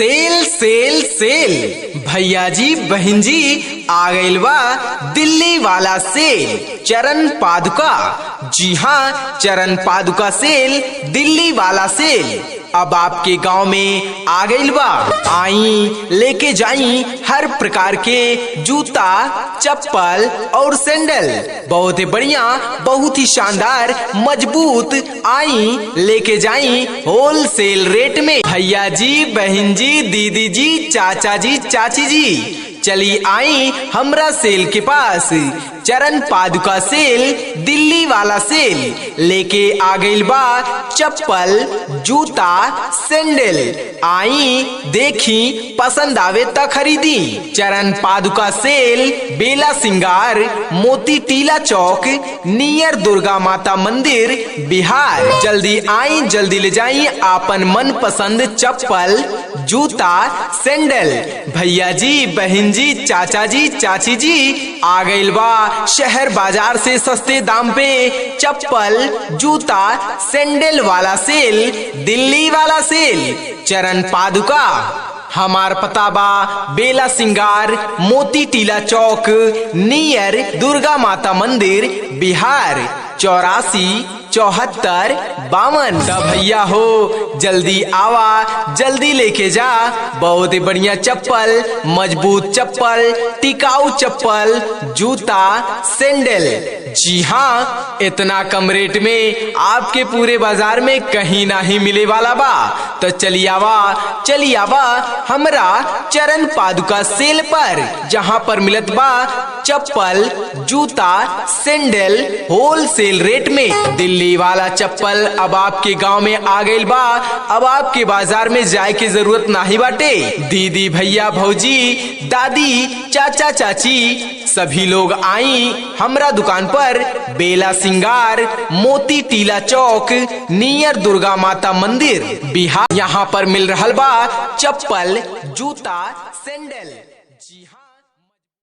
Sale sale sale भैया जी बहन जी आ गइल बा दिल्ली वाला सेल चरण पादुका। जी हाँ, चरण पादुका सेल दिल्ली वाला सेल अब आपके गांव में आ गइल बा। आई लेके जाई हर प्रकार के जूता, चप्पल और सैंडल, बहुत ही बढ़िया, बहुत ही शानदार, मजबूत। आई लेके जाई होलसेल रेट में। भैया जी बहन जी दीदी जी चाचा जी चाची जी चली आई हमरा सेल के पास। चरण पादुका सेल दिल्ली वाला सेल लेके आ गइल बा चप्पल, जूता, सैंडल। आई देखी पसंद आवे त खरीदी। चरण पादुका सेल बेला सिंगार, मोती टीला चौक, नियर दुर्गा माता मंदिर, बिहार। जल्दी आई, जल्दी ले जाई आपन मन पसंद चप्पल, जूता, सैंडल। भैया जी बहन जी चाचा जी चाची जी आ गइल बा शहर बाजार से सस्ते दाम पे चप्पल, जूता, सैंडल वाला सेल दिल्ली वाला सेल चरण पादुका। हमार पता बा बेला सिंगार, मोती टीला चौक, नियर दुर्गा माता मंदिर, बिहार 847452। भैया हो जल्दी आवा, जल्दी लेके जा। बहुत ही बढ़िया चप्पल, मजबूत चप्पल, टिकाऊ चप्पल, जूता, सैंडल। जी हाँ, इतना कम रेट में आपके पूरे बाजार में कहीं ना ही मिले वाला बा। तो चली आवा हमरा चरण पादुका सेल पर, जहाँ पर मिलत बा चप्पल, जूता, सैंडल होलसेल रेट में। दिल्ली वाला चप्पल अब आपके गांव में आ गइल बा। अब आपके बाजार में जाए की जरूरत नहीं बाटे। दीदी भैया भौजी दादी चाचा चाची सभी लोग आई हमरा दुकान पर। बेला सिंगार, मोती टीला चौक, नियर दुर्गा माता मंदिर, बिहार। यहाँ पर मिल रहल बा चप्पल, जूता, सैंडल। जी हाँ।